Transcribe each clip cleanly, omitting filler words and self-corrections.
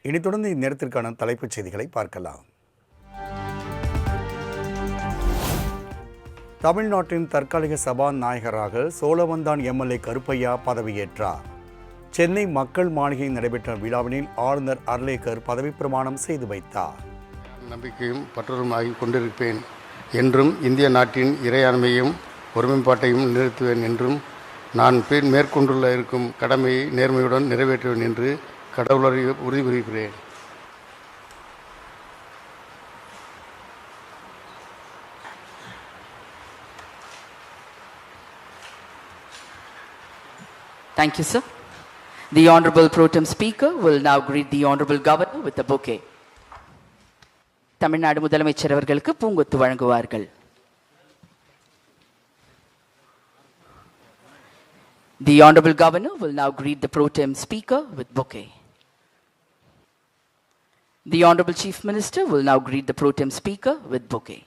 இனி தொடர்ந்து இந்நேரத்திற்கான தலைப்புச் செய்திகளை பார்க்கலாம். தமிழ்நாட்டின் தற்காலிக சபாநாயகராக சோழவந்தான் எம்எல்ஏ கருப்பையா பதவியேற்றார். சென்னை மக்கள் மாளிகையில் நடைபெற்ற விழாவினில் ஆளுநர் அர்லேக்கர் பதவி பிரமாணம் செய்து வைத்தார். நம்பிக்கையும் பற்றுதலுமாகி கொண்டிருப்பேன் என்றும் இந்திய நாட்டின் இறையாண்மையும் ஒருமைப்பாட்டையும் நிறுத்துவேன் என்றும் நான் மேற்கொண்டுள்ள இருக்கும் கடமையை நேர்மையுடன் நிறைவேற்றுவேன் என்று கடவுளரை உறுதிபுரிகிறேன். Thank you, sir. The Honorable Pro Tem Speaker will now greet the Honorable Governor with a bouquet. Tamil Nadu முதலமைச்சர் அவர்களுக்கு பூங்கொத்து வழங்குவார்கள். The Honorable Governor will now greet the Pro Tem Speaker with bouquet. The Honorable Chief Minister will now greet the Pro Tem Speaker with bouquet.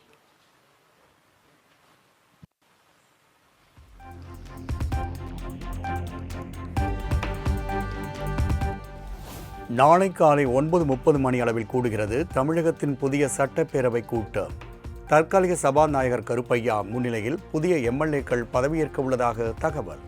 நாளை காலை 9:30 மணி அளவில் கூடுகிறது தமிழகத்தின் புதிய சட்டப்பேரவை கூட்டம். தற்காலிக சபாநாயகர் கருப்பையா முன்னிலையில் புதிய எம்எல்ஏக்கள் பதவியேற்க உள்ளதாக தகவல்.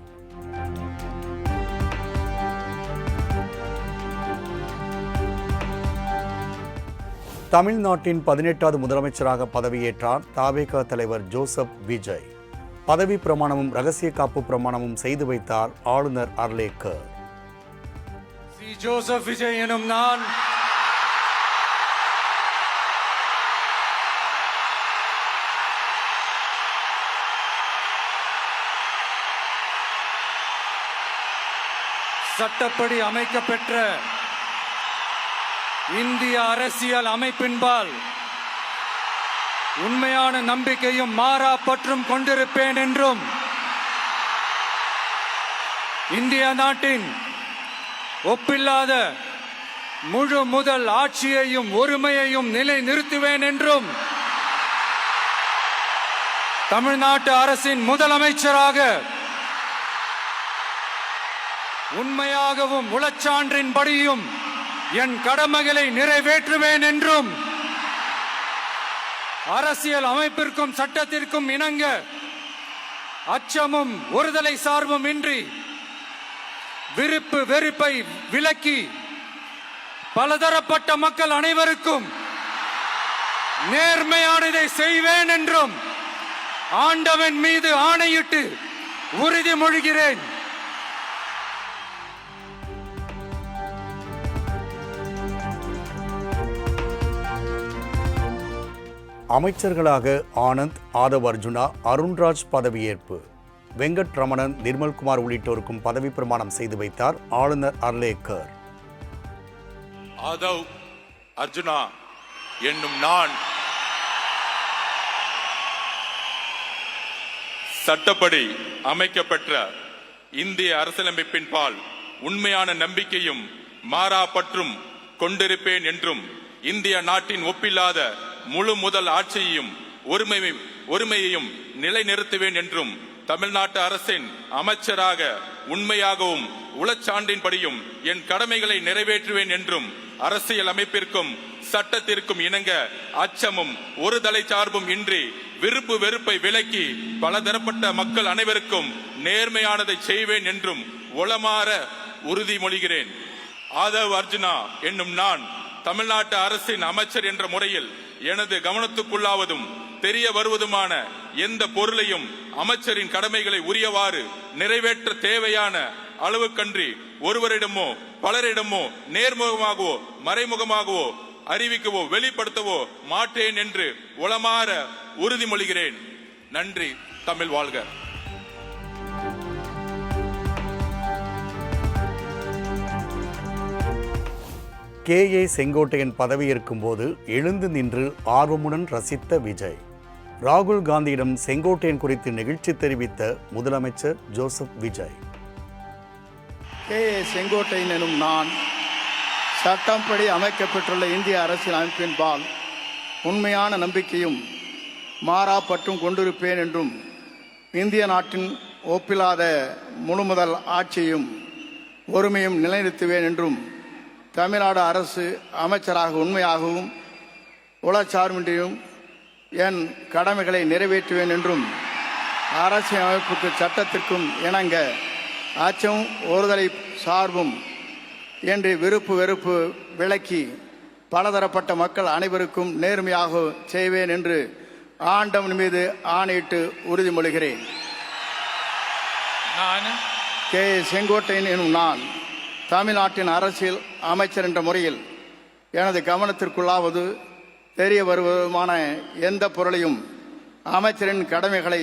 தமிழ்நாட்டின் 18வது முதலமைச்சராக பதவியேற்றார் தவேக தலைவர் ஜோசப் விஜய். பதவி பிரமாணமும் ரகசிய காப்பு பிரமாணமும் செய்து வைத்தார் ஆளுநர் அர்லேக்கர். ஜோசப் விஜய் எனும் நான் சட்டப்படி அமைக்கப்பெற்ற இந்திய அரசியல் அமைப்பின்பால் உண்மையான நம்பிக்கையும் மாறா பற்றும் கொண்டிருப்பேன் என்றும் இந்திய நாட்டின் ஒப்பில்லாத முழு முதல் ஆட்சியையும் ஒருமையையும் நிலை நிறுத்துவேன் என்றும் தமிழ்நாட்டு அரசின் முதலமைச்சராக உண்மையாகவும் உளச்சான்றின்படியும் என் கடமைகளை நிறைவேற்றுவேன் என்றும் அரசியல் அமைப்பிற்கும் சட்டத்திற்கும் இணங்க அச்சமும் ஒருதலை சார்பும் இன்றி விருப்பு வெறுப்பை விலக்கி பலதரப்பட்ட மக்கள் அனைவருக்கும் நேர்மையானதை செய்வேன் என்றும் ஆண்டவன் மீது ஆணையிட்டு உறுதிமொழிகிறேன். அமைச்சர்களாக ஆனந்த், ஆதவ் அர்ஜுனா, அருண்ராஜ் பதவியேற்பு. வெங்கட் ரமணன், நிர்மல்குமார் உள்ளிட்டோருக்கும் பதவி பிரமாணம் செய்து வைத்தார் ஆளுநர் அர்லேக்கர். ஆதவ் அர்ஜுனா என்னும் நான் சட்டப்படி அமைக்கப்பெற்ற இந்திய அரசியலமைப்பின் பால் உண்மையான நம்பிக்கையும் மாறா பற்றும் கொண்டிருப்பேன் என்றும் இந்திய நாட்டின் ஒப்பில்லாத முழு முதல் ஆட்சியையும் ஒருமையையும் நிலைநிறுத்துவேன் என்றும் தமிழ்நாட்டு அரசின் அமைச்சராக உண்மையாகவும் உளச்சான்றின்படியும் என் கடமைகளை நிறைவேற்றுவேன் என்றும் அரசியல் அமைப்பிற்கும் சட்டத்திற்கும் இணங்க அச்சமும் ஒரு தலை சார்பும் இன்றி விருப்பு வெறுப்பை விலக்கி பலதரப்பட்ட மக்கள் அனைவருக்கும் நேர்மையானதை செய்வேன் என்றும் உளமாற உறுதிமொழிகிறேன். ஆதவ் அர்ஜுனா என்னும் நான் தமிழ்நாட்டு அரசின் அமைச்சர் என்ற முறையில் எனது கவனத்துக்குள்ளாவதும் தெரிய வருவதுமான எந்த பொருளையும் அமைச்சரின் கடமைகளை உரியவாறு நிறைவேற்ற தேவையான அளவுக்கன்றி ஒருவரிடமோ பலரிடமோ நேர்முகமாகவோ மறைமுகமாகவோ அறிவிக்கவோ வெளிப்படுத்தவோ மாட்டேன் என்று உளமாற உறுதிமொழிகிறேன். நன்றி. தமிழ் வாழ்க. கே.ஏ. செங்கோட்டையன் பதவியேற்கும் போது எழுந்து நின்று ஆர்வமுடன் ரசித்த விஜய். ராகுல் காந்தியிடம் செங்கோட்டையன் குறித்து நெகிழ்ச்சி தெரிவித்த முதலமைச்சர் ஜோசப் விஜய். கே.ஏ. செங்கோட்டையன் எனும் நான் சட்டப்படி அமைக்கப்பட்டுள்ள இந்திய அரசியல் அமைப்பின்பால் உண்மையான நம்பிக்கையும் மாறா பற்றும் கொண்டிருப்பேன் என்றும் இந்திய நாட்டின் ஒப்பில்லாத முழுமுதல் ஆட்சியும் ஒருமையும் நிலைநிறுத்துவேன் என்றும் தமிழ்நாடு அரசு அமைச்சராக உண்மையாகவும் உளச்சார்பின்றியும் என் கடமைகளை நிறைவேற்றுவேன் என்றும் அரசியலமைப்புக்கு சட்டத்திற்கும் இணங்க அச்சம் ஒருதலை சார்பும் என்று விருப்பு வெறுப்பு விலக்கி பலதரப்பட்ட மக்கள் அனைவருக்கும் நேர்மையாக செய்வேன் என்று ஆண்டவன் மீது ஆணையிட்டு உறுதிமொழிகிறேன். நான் கே செங்கோட்டையன் எனும் நான் தமிழ்நாட்டின் அரசியல் அமைச்சர் என்ற முறையில் எனது கவனத்திற்குள்ளாவது தெரிய வருவதுமான எந்த பொருளையும் அமைச்சரின் கடமைகளை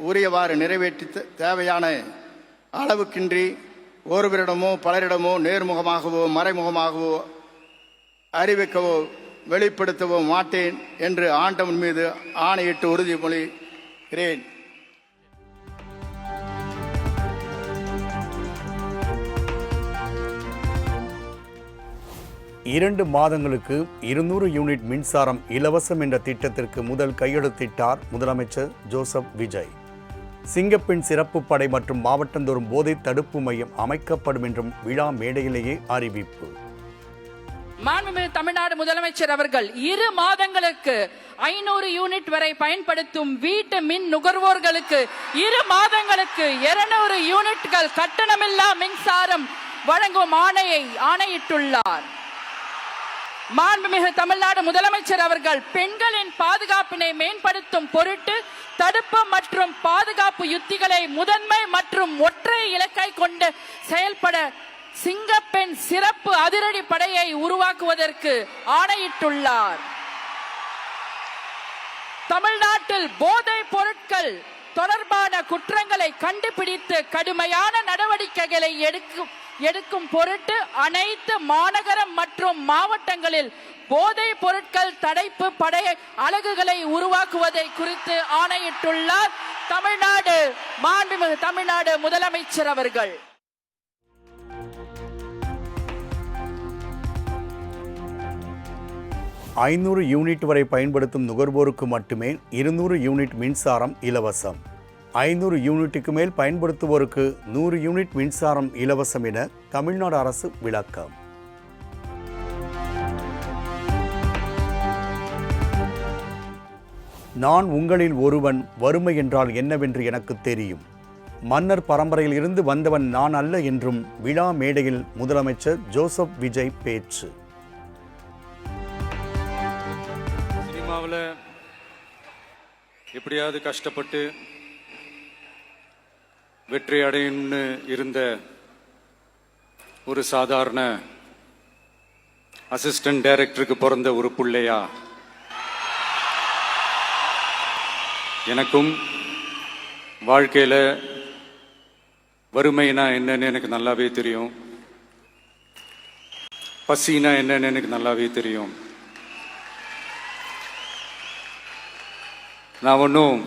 உரியவாறு நிறைவேற்றி தேவையான அளவுக்கின்றி ஒருவரிடமோ பலரிடமோ நேர்முகமாகவோ மறைமுகமாகவோ அறிவிக்கவோ வெளிப்படுத்தவோ மாட்டேன் என்று ஆண்டவன் மீது ஆணையிட்டு உறுதிமொழிகிறேன். இரண்டு மாதங்களுக்கு 200 யூனிட் மின்சாரம் இலவசம் என்ற திட்டத்திற்கு முதல் கையெழுத்திட்டார் முதலமைச்சர் ஜோசப் விஜய். சிங்கப்பெண் சிறப்பு படை மற்றும் மாவட்டந்தோறும் போதை தடுப்பு மையம் அமைக்கப்படும் என்றும் விழா மேடையிலேயே அறிவிப்பு. மாண்புமிகு தமிழ்நாடு முதலமைச்சர் அவர்கள் 2 மாதங்களுக்கு 500 யூனிட் வரை பயன்படுத்தும் வீட்டு மின் நுகர்வோர்களுக்கு 2 மாதங்களுக்கு 200 யூனிட்கள் கட்டணமில்லா மின்சாரம் வழங்கும் ஆணையிட்டுள்ளார். மாண்புமிகு தமிழ்நாடு முதலமைச்சர் அவர்கள் பெண்களின் பாதுகாப்பினை மேம்படுத்தும் பொருட்டு தடுப்பு மற்றும் பாதுகாப்பு யுத்திகளை முதன்மை மற்றும் ஒற்றை இலக்காய் கொண்டு செயல்பட சிங்கப்பெண் சிறப்பு அதிரடி படையை உருவாக்குவதற்கு ஆணையிட்டுள்ளார். தமிழ்நாட்டில் போதைப் பொருட்கள் தொடர்பான குற்றங்களை கண்டுபிடித்து கடுமையான நடவடிக்கைகளை எடுக்கும் பொருட்டு அனைத்து மாநகரம் மற்றும் மாவட்டங்களில் போதைப் பொருட்கள் தடுப்பு படை அலகுகளை உருவாக்குவதை குறித்து ஆணையிட்டுள்ளார் மாண்புமிகு தமிழ்நாடு முதலமைச்சர் அவர்கள். ஐநூறு யூனிட் வரை பயன்படுத்தும் நுகர்வோருக்கு மட்டுமே 200 யூனிட் மின்சாரம் இலவசம். 500 யூனிட்டுக்கு மேல் பயன்படுத்துவோருக்கு 100 யூனிட் மின்சாரம் இலவசம் என தமிழ்நாடு அரசு விளக்கம். நான் உங்களில் ஒருவன், வறுமை என்றால் என்னவென்று எனக்கு தெரியும். மன்னர் பரம்பரையில் இருந்து வந்தவன் நான் அல்ல என்றும் விழா மேடையில் முதலமைச்சர் ஜோசப் விஜய் பேச்சு. சினிமாவில் எப்படியாவது கஷ்டப்பட்டு வெற்றி அடையணும்னு இருந்த ஒரு சாதாரண அசிஸ்டன்ட் டைரக்டருக்கு பிறந்த ஒரு பிள்ளையா எனக்கும் வாழ்க்கையில் வறுமைனா என்னன்னு எனக்கு நல்லாவே தெரியும், பசினா என்னன்னு எனக்கு நல்லாவே தெரியும். நான் ஒன்றும்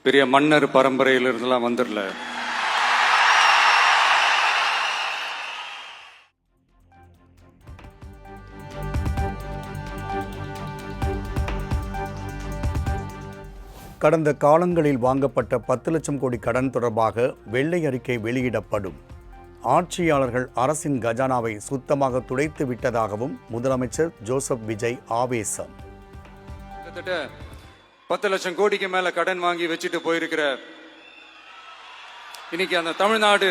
பெரிய மன்னர் பரம்பரையிலிருந்துலாம் வந்துடல. கடந்த காலங்களில் வாங்கப்பட்ட 10 லட்சம் கோடி கடன் தொடர்பாக வெள்ளை அறிக்கை வெளியிடப்படும். ஆட்சியாளர்கள் அரசின் கஜானாவை சுத்தமாக துடைத்து விட்டதாகவும் முதலமைச்சர் ஜோசப் விஜய் ஆவேசம். கிட்டத்தட்ட 10 லட்சம் கோடிக்கு மேல கடன் வாங்கி வச்சுட்டு போயிருக்கிற இன்னைக்கு அந்த தமிழ்நாடு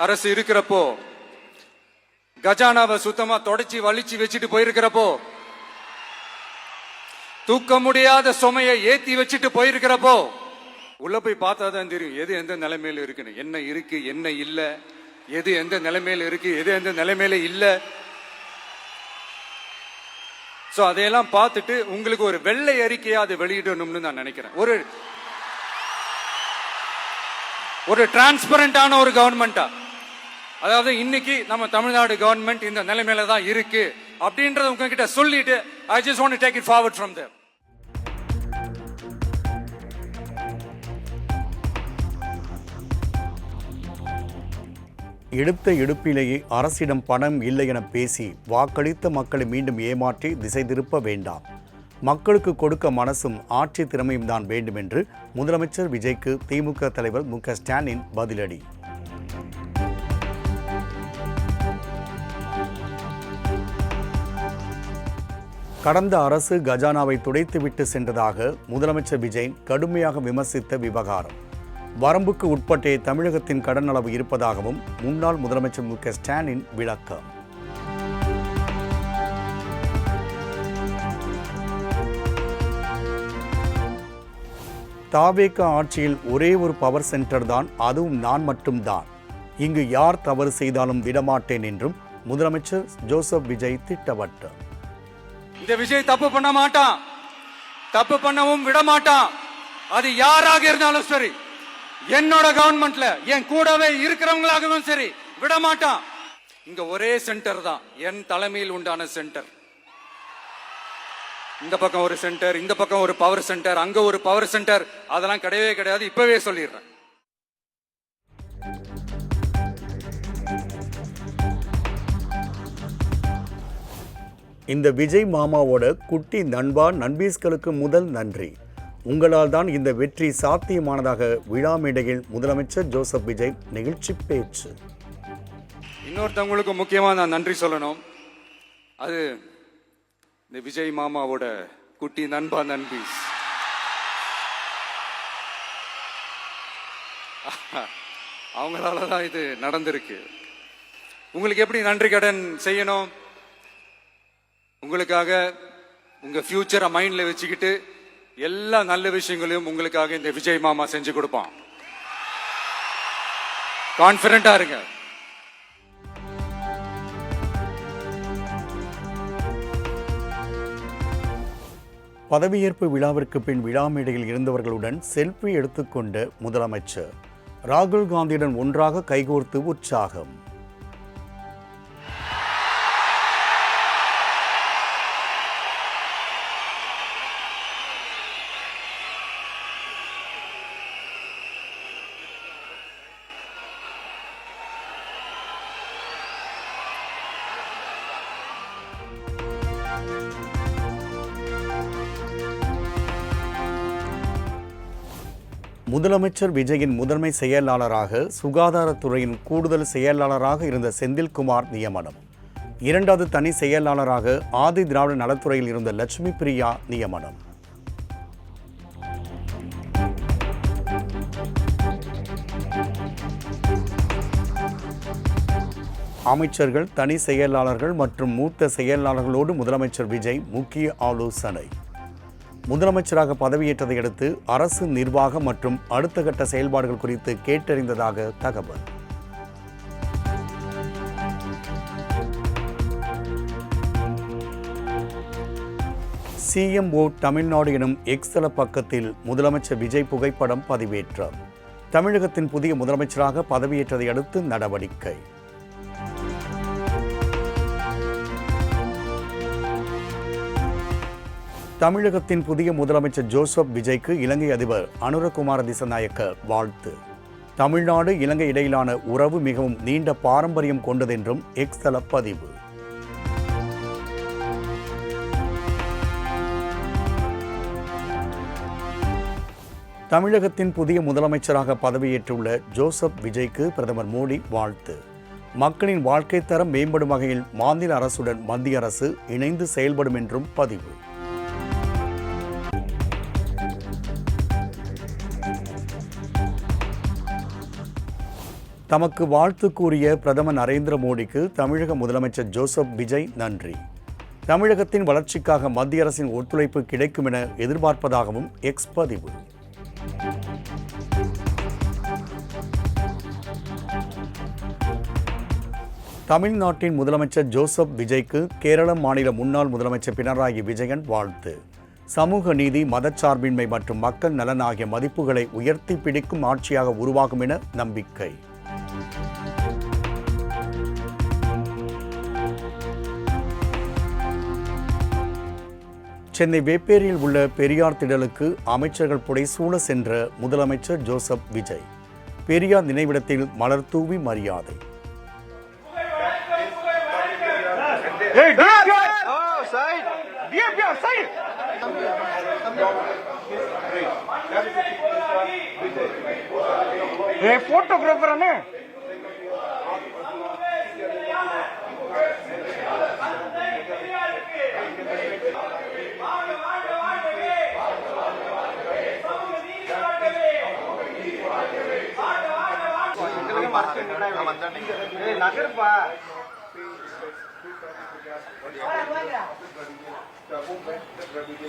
அரசு இருக்கிறப்போ, கஜானாவை சுத்தமா தொடச்சி வலிச்சு வச்சுட்டு போயிருக்கிறப்போ, தூக்க முடியாத சுமையை ஏத்தி வச்சுட்டு போயிருக்கிறப்போ, உள்ள போய் பார்த்தாதான் தெரியும் எது எந்த நிலைமையில இருக்குன்னு, என்ன இருக்கு என்ன இல்ல, எது எந்த நிலைமையில இருக்கு எது எந்த நிலைமையில இல்ல. சோ அதையெல்லாம் பார்த்துட்டு உங்களுக்கு ஒரு வெள்ளை அறிக்கையா அதை வெளியிடணும்னு நான் நினைக்கிறேன். ஒரு டிரான்ஸ்பரண்டான ஒரு கவர்மெண்டா, அதாவது இன்னைக்கு நம்ம தமிழ்நாடு கவர்மெண்ட் இந்த நிலைமையில தான் இருக்கு அப்படின்றத உங்ககிட்ட சொல்லிட்டு I just want to take it forward from there. எடுத்த எடுப்பிலேயே அரசிடம் பணம் இல்லை என பேசி வாக்களித்த மக்களை மீண்டும் ஏமாற்றி திசை திருப்ப வேண்டாம். மக்களுக்கு கொடுக்க மனசும் ஆட்சி திறமையும் தான் வேண்டும் என்று முதலமைச்சர் விஜய்க்கு திமுக தலைவர் மு.க. ஸ்டாலின் பதிலடி. கடந்த அரசு கஜானாவை துடைத்துவிட்டு சென்றதாக முதலமைச்சர் விஜய் கடுமையாக விமர்சித்த விவகாரம். வரம்புக்கு உட்பட்டே தமிழகத்தின் கடன் அளவு இருப்பதாகவும் முன்னாள் முதலமைச்சர் மு க ஸ்டாலின் விளக்கம். தாவேக ஆட்சியில் ஒரே ஒரு பவர் சென்டர் தான், அதுவும் நான் மட்டும்தான். இங்கு யார் தவறு செய்தாலும் விடமாட்டேன் என்றும் முதலமைச்சர் ஜோசப் விஜய் திட்டவட்டார். இந்த விஜய் தப்பு பண்ண மாட்டான், தப்பு பண்ணவும் விட மாட்டான். அது யாராக இருந்தாலும் சரி, என்னோட கவர்மெண்ட்ல என் கூடவே இருக்கிறவங்களாகவும் சரி விட மாட்டான். இங்க ஒரே சென்டர் தான், என் தலைமையில் உண்டான சென்டர். இந்த பக்கம் ஒரு சென்டர், இந்த பக்கம் ஒரு பவர் சென்டர், அங்க ஒரு பவர் சென்டர், அதெல்லாம் கிடையவே கிடையாது. இப்பவே சொல்லிடுறேன். இந்த விஜய் மாமாவோட குட்டி நண்பா நண்பீஸ்களுக்கு முதல் நன்றி. உங்களால் தான் இந்த வெற்றி சாத்தியமானதாக விழா மேடையில் முதலமைச்சர் ஜோசப் விஜய் நிகழ்ச்சி பேச்சு. இன்னொருத்தவங்களுக்கு முக்கியமா நான் நன்றி சொல்லணும். அது இந்த விஜய் மாமாவோட குட்டி நண்பா நண்பீஸ். அவங்களாலதான் இது நடந்திருக்கு. உங்களுக்கு எப்படி நன்றி கடன் செய்யணும்? உங்களுக்காக உங்க ஃபியூச்சரை மைண்ட்ல வச்சுக்கிட்டு எல்லா நல்ல விஷயங்களையும் உங்களுக்காக இந்த விஜய் மாமா செஞ்சு கொடுப்பான். கான்பிடண்டா இருங்க. பதவியேற்பு விழாவிற்கு பின் விழா மேடையில் இருந்தவர்களுடன் செல்ஃபி எடுத்துக்கொண்ட முதலமைச்சர் ராகுல் காந்தியுடன் ஒன்றாக கைகோர்த்து உற்சாகம். முதலமைச்சர் விஜயின் முதன்மை செயலாளராக சுகாதாரத்துறையின் கூடுதல் செயலாளராக இருந்த செந்தில்குமார் நியமனம். இரண்டாவது தனி செயலாளராக ஆதி திராவிட நலத்துறையில் இருந்த லட்சுமி பிரியா நியமனம். அமைச்சர்கள், தனி செயலாளர்கள் மற்றும் மூத்த செயலாளர்களோடு முதலமைச்சர் விஜய் முக்கிய ஆலோசனை. முதலமைச்சராக பதவியேற்றதை அடுத்து அரசு நிர்வாகம் மற்றும் அடுத்த கட்ட செயல்பாடுகள் குறித்து கேட்டறிந்ததாக தகவல். சிஎம்ஓ தமிழ்நாடு எனும் எக்ஸ்தல பக்கத்தில் முதலமைச்சர் விஜய் புகைப்படம் பதிவேற்றம். தமிழகத்தின் புதிய முதலமைச்சராக பதவியேற்றதை அடுத்து நடவடிக்கை. தமிழகத்தின் புதிய முதலமைச்சர் ஜோசப் விஜய்க்கு இலங்கை அதிபர் அனுரகுமார திசநாயக்க வாழ்த்து. தமிழ்நாடு இலங்கை இடையிலான உறவு மிகவும் நீண்ட பாரம்பரியம் கொண்டதென்றும் எக்ஸ் தள பதிவு. தமிழகத்தின் புதிய முதலமைச்சராக பதவியேற்றுள்ள ஜோசப் விஜய்க்கு பிரதமர் மோடி வாழ்த்து. மக்களின் வாழ்க்கை தரம் மேம்படும் வகையில் மாநில அரசுடன் மத்திய அரசு இணைந்து செயல்படும் என்றும் பதிவு. தமக்கு வாழ்த்து கூறிய பிரதமர் நரேந்திர மோடிக்கு தமிழக முதலமைச்சர் ஜோசப் விஜய் நன்றி. தமிழகத்தின் வளர்ச்சிக்காக மத்திய அரசின் ஒத்துழைப்பு கிடைக்கும் என எதிர்பார்ப்பதாகவும் எக்ஸ் பதிவு. தமிழ்நாட்டின் முதலமைச்சர் ஜோசப் விஜய்க்கு கேரள மாநில முன்னாள் முதலமைச்சர் பினராயி விஜயன் வாழ்த்து. சமூக நீதி, மதச்சார்பின்மை மற்றும் மக்கள் நலன் ஆகிய மதிப்புகளை உயர்த்தி பிடிக்கும் ஆட்சியாக உருவாகும் என நம்பிக்கை. சென்னை வேப்பேரியில் உள்ள பெரியார் திடலுக்கு அமைச்சர்கள் புடைசூழ சென்ற முதலமைச்சர் ஜோசப் விஜய். பெரியார் நினைவிடத்தில் மலர் தூவி மரியாதை. போட்டோகிராஃபர் இருப்பா.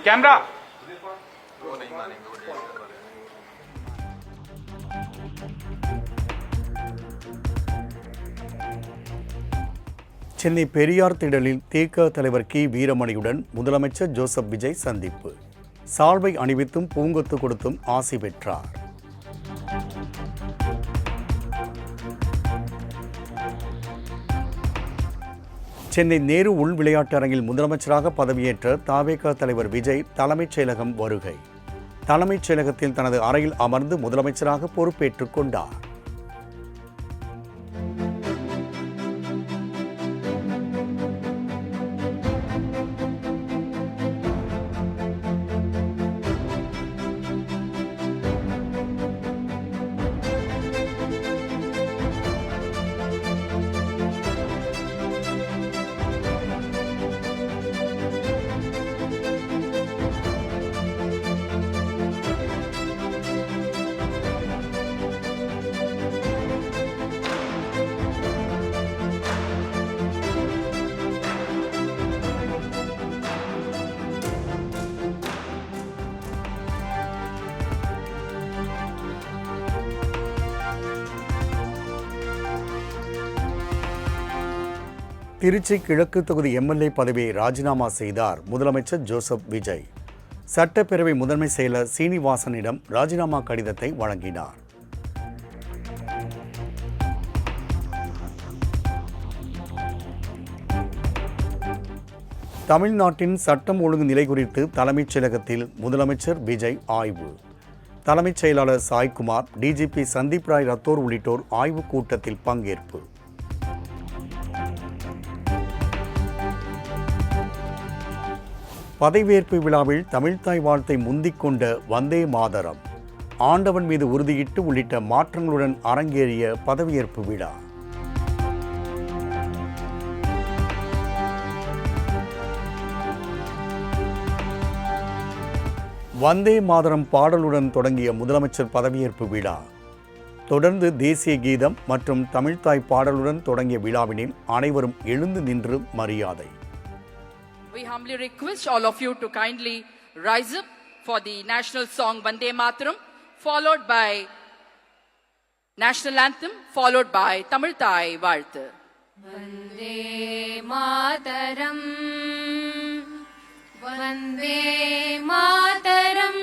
कैमरा சென்னை பெரியார் திடலில் திக தலைவர் கி வீரமணியுடன் முதலமைச்சர் ஜோசப் விஜய் சந்திப்பு. சால்வை அணிவித்தும் பூங்கொத்து கொடுத்தும் ஆசி பெற்றார். சென்னை நேரு உள் விளையாட்டு அரங்கில் முதலமைச்சராக பதவியேற்ற தவேக தலைவர் விஜய் தலைமைச் செயலகம் வருகை. தலைமைச் செயலகத்தில் தனது அறையில் அமர்ந்து முதலமைச்சராக பொறுப்பேற்றுக் கொண்டார். திருச்சி கிழக்கு தொகுதி எம்எல்ஏ பதவியை ராஜினாமா செய்தார் முதலமைச்சர் ஜோசப் விஜய். சட்டப்பேரவை முதன்மை செயலர் சீனிவாசனிடம் ராஜினாமா கடிதத்தை வழங்கினார். தமிழ்நாட்டின் சட்டம் ஒழுங்கு நிலை குறித்து தலைமைச் செயலகத்தில் முதலமைச்சர் விஜய் ஆய்வு. தலைமைச் செயலாளர் சாய்குமார், டிஜிபி சந்தீப் ராய் ரத்தோர் உள்ளிட்டோர் ஆய்வுக் கூட்டத்தில் பங்கேற்பு. பதவியேற்பு விழாவில் தமிழ்த்தாய் வாழ்த்தை முந்திக் கொண்ட வந்தே மாதரம், ஆண்டவன் மீது உறுதியிட்டு உள்ளிட்ட மாற்றங்களுடன் அரங்கேறிய பதவியேற்பு விழா. வந்தே மாதரம் பாடலுடன் தொடங்கிய முதலமைச்சர் பதவியேற்பு விழா. தொடர்ந்து தேசிய கீதம் மற்றும் தமிழ்த்தாய் பாடலுடன் தொடங்கிய விழாவினில் அனைவரும் எழுந்து நின்று மரியாதை. We humbly request all of you to kindly rise up for the national song Vande Mataram, followed by national anthem, followed by Tamil Thai Vaalthu. Vande Mataram, Vande Mataram,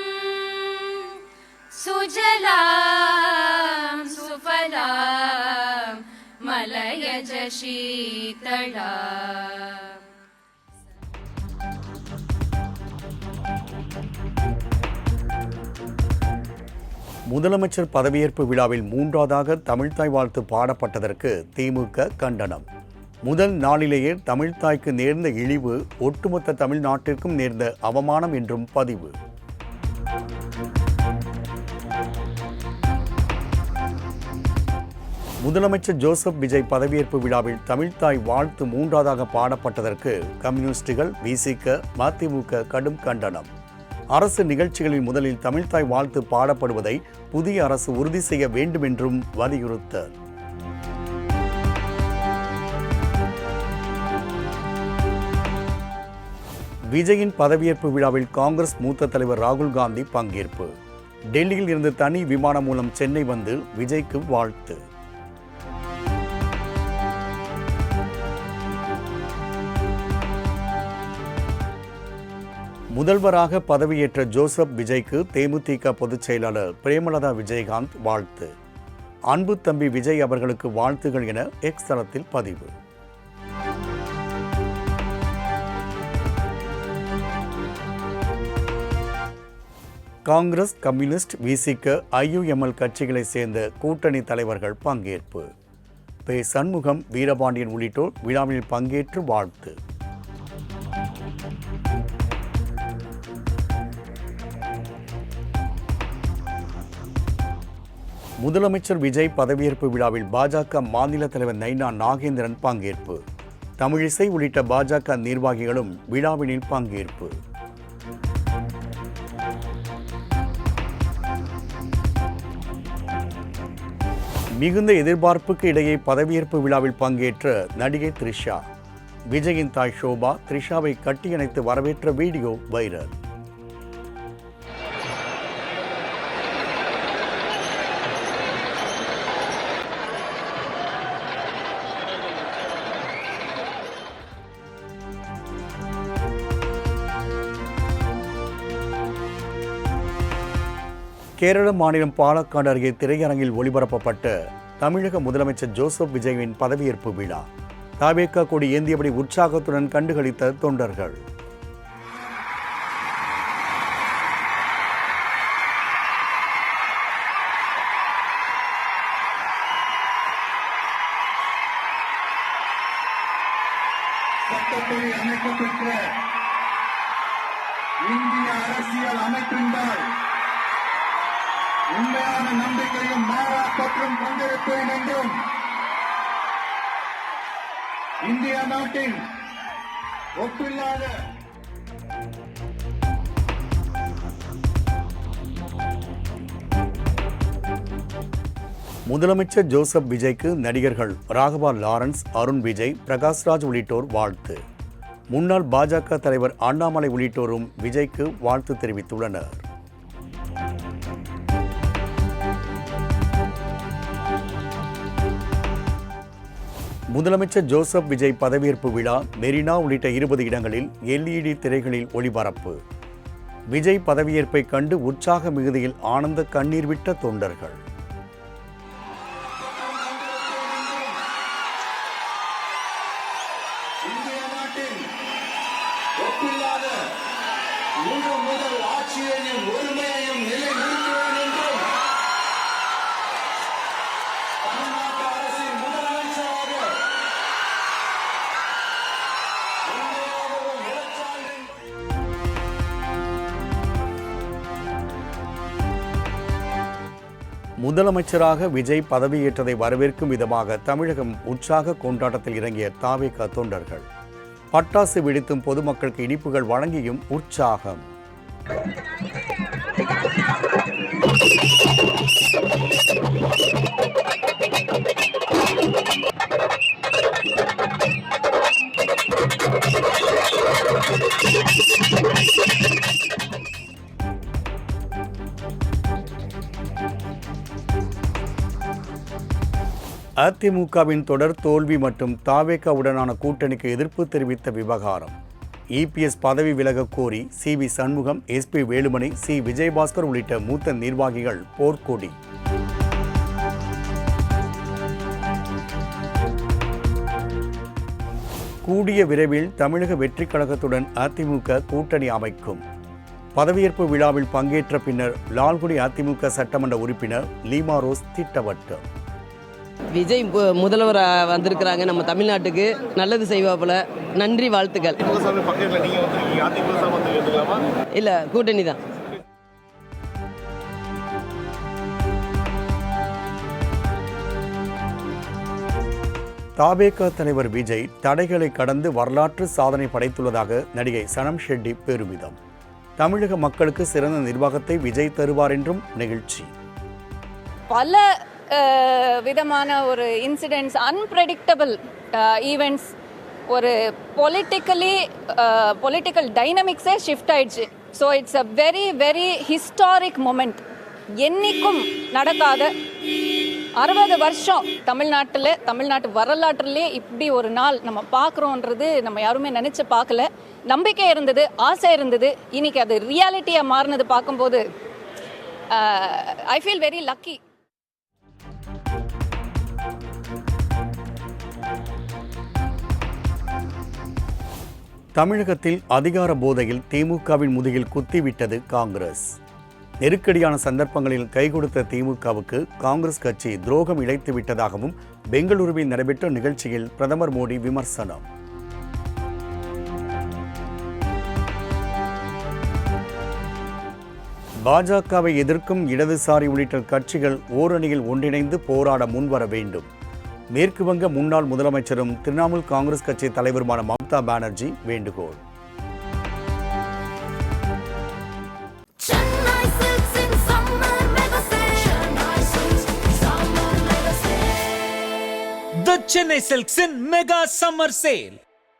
Sujalam Sufalam, Malayaj Sheetalam. முதலமைச்சர் பதவியேற்பு விழாவில் மூன்றாவதாக தமிழ்த்தாய் வாழ்த்து பாடப்பட்டதற்கு திமுக கண்டனம். முதல் நாளிலேயே தமிழ்த்தாய்க்கு நேர்ந்த இழிவு ஒட்டுமொத்த தமிழ்நாட்டிற்கும் நேர்ந்த அவமானம் என்றும் பதிவு. முதலமைச்சர் ஜோசப் விஜய் பதவியேற்பு விழாவில் தமிழ்த்தாய் வாழ்த்து மூன்றாவதாக பாடப்பட்டதற்கு கம்யூனிஸ்டுகள், விசிக, மதிமுக கடும் கண்டனம். அரசு நிகழ்ச்சிகளில் முதலில் தமிழ்த்தாய் வாழ்த்து பாடப்படுவதை புதிய அரசு உறுதி செய்ய வேண்டும் என்றும் வலியுறுத்தல். விஜயின் பதவியேற்பு விழாவில் காங்கிரஸ் மூத்த தலைவர் ராகுல் காந்தி பங்கேற்பு. டெல்லியில் இருந்து தனி விமானம் மூலம் சென்னை வந்து விஜய்க்கு வாழ்த்து. முதல்வராக பதவியேற்ற ஜோசப் விஜய்க்கு தேமுதிக பொதுச் செயலாளர் பிரேமலதா விஜயகாந்த் வாழ்த்து. அன்பு தம்பி விஜய் அவர்களுக்கு வாழ்த்துகள் என எக்ஸ் தளத்தில் பதிவு. காங்கிரஸ், கம்யூனிஸ்ட், விசிக, ஐயுஎம்எல் கட்சிகளைச் சேர்ந்த கூட்டணி தலைவர்கள் பங்கேற்பு. பே. சண்முகம், வீரபாண்டியன் உள்ளிட்டோர் விழாவில் பங்கேற்று வாழ்த்து. முதலமைச்சர் விஜய் பதவியேற்பு விழாவில் பாஜக மாநில தலைவர் நைனா நாகேந்திரன் பங்கேற்பு. தமிழிசை உள்ளிட்ட பாஜக நிர்வாகிகளும் விழாவினில் பங்கேற்பு. மிகுந்த எதிர்பார்ப்புக்கு இடையே பதவியேற்பு விழாவில் பங்கேற்ற நடிகை த்ரிஷா. விஜயின் தாய் ஷோபா த்ரிஷாவை கட்டியணைத்து வரவேற்ற வீடியோ வைரல். கேரள மாநிலம் பாலக்காடு அருகே திரையரங்கில் ஒளிபரப்பப்பட்ட தமிழக முதலமைச்சர் ஜோசப் விஜயின் பதவியேற்பு விழா. தாவேகா கொடி ஏந்தியபடி உற்சாகத்துடன் கண்டுகளித்த தொண்டர்கள். சட்டப்படி அமைக்கப்பட்ட இந்திய அரசியல் அமைப்பின்பால் உண்மையான நம்பிக்கையும் மாறா பற்றும் கொண்டிருப்பேன் என்றும் இந்திய நாட்டின் ஒப்பில்லாத முதலமைச்சர் ஜோசப் விஜய்க்கு நடிகர்கள் ராகவா லாரன்ஸ், அருண் விஜய், பிரகாஷ்ராஜ் உள்ளிட்டோர் வாழ்த்து. முன்னாள் பாஜக தலைவர் அண்ணாமலை உள்ளிட்டோரும் விஜய்க்கு வாழ்த்து தெரிவித்துள்ளனர். முதலமைச்சர் ஜோசப் விஜய் பதவியேற்பு விழா மெரினா உள்ளிட்ட 20 இடங்களில் LED திரைகளில் ஒளிபரப்பு. விஜய் பதவியேற்பை கண்டு உற்சாக மிகுதியில் ஆனந்த கண்ணீர் விட்ட தொண்டர்கள். இந்திய நாட்டின் ஒப்பில்லாத முதல் ஆட்சியையும் ஒருமையையும் நிலைநிறுத்துவேன் என்றும் தமிழ்நாட்டு அரசின் முதலமைச்சராக உண்மையாகவும் நிலச்சான்றின் முதலமைச்சராக விஜய் பதவியேற்றதை வரவேற்கும் விதமாக தமிழகம் உற்சாக கொண்டாட்டத்தில் இறங்கிய தாவேகா தொண்டர்கள். பட்டாசு வெடித்தும் பொதுமக்களுக்கு இனிப்புகள் வழங்கியும் உற்சாகம். அதிமுகவின் தொடர் தோல்வி மற்றும் தாவேகாவுடனான கூட்டணிக்கு எதிர்ப்பு தெரிவித்த விவகாரம். EPS பதவி விலக கோரி CV Shanmugam, SP Velumani, C Vijayabaskar உள்ளிட்ட மூத்த நிர்வாகிகள் போர்க்கொடி. கூடிய விரைவில் தமிழக வெற்றி கழகத்துடன் அதிமுக கூட்டணி அமைக்கும். பதவியேற்பு விழாவில் பங்கேற்ற பின்னர் லால்குடி அதிமுக சட்டமன்ற உறுப்பினர் லீமா ரோஸ் திட்டவட்டம். விஜய் முதல்வர் வந்திருக்கிறாங்க, நம்ம தமிழ்நாட்டுக்கு நல்லது செய்வாப்புல. நன்றி, வாழ்த்துக்கள். இல்லை, கூட்டணி தான். தாவேகா தலைவர் விஜய் தடைகளை கடந்து வரலாற்று சாதனை படைத்துள்ளதாக நடிகை சனம் ஷெட்டி பெருமிதம். தமிழக மக்களுக்கு சிறந்த நிர்வாகத்தை விஜய் தருவார் என்றும் நெகிழ்ச்சி. பல விதமான ஒரு இன்சிடென்ட்ஸ், அன்பிரெடிக்டபிள் ஈவெண்ட்ஸ், ஒரு பொலிட்டிக்கல் டைனமிக்ஸே ஷிஃப்ட் ஆயிடுச்சு. So it's a very very historic moment. என்னைக்கும் நடக்காத 60 வருஷம் தமிழ்நாட்டு வரலாற்றிலே இப்படி ஒரு நாள் நம்ம பார்க்குறோன்றது நம்ம யாருமே நினச்சி பார்க்கல. நம்பிக்கை இருந்தது, ஆசை இருந்தது. இன்னைக்கு அது ரியாலிட்டியாக மாறினது பார்க்கும்போது ஐ ஃபீல் வெரி லக்கி. தமிழகத்தில் அதிகார போதையில் திமுகவின் முதுகில் குத்திவிட்டது காங்கிரஸ். நெருக்கடியான சந்தர்ப்பங்களில் கை கொடுத்த திமுகவுக்கு காங்கிரஸ் கட்சி துரோகம் இழைத்து விட்டதாகவும் பெங்களூருவில் நடைபெற்ற நிகழ்ச்சியில் பிரதமர் மோடி விமர்சனம். பாஜகவை எதிர்க்கும் இடதுசாரி உள்ளிட்ட கட்சிகள் ஓரணியில் ஒன்றிணைந்து போராட முன்வர வேண்டும். மேற்கு வங்க முன்னாள் முதலமைச்சரும் திரிணாமுல் காங்கிரஸ் கட்சி தலைவருமான மம்தா பானர்ஜி வேண்டுகோள். Chennai Silks in summer mega sale. Chennai Silks summer mega sale. The Chennai Silks in Mega Summer Sale.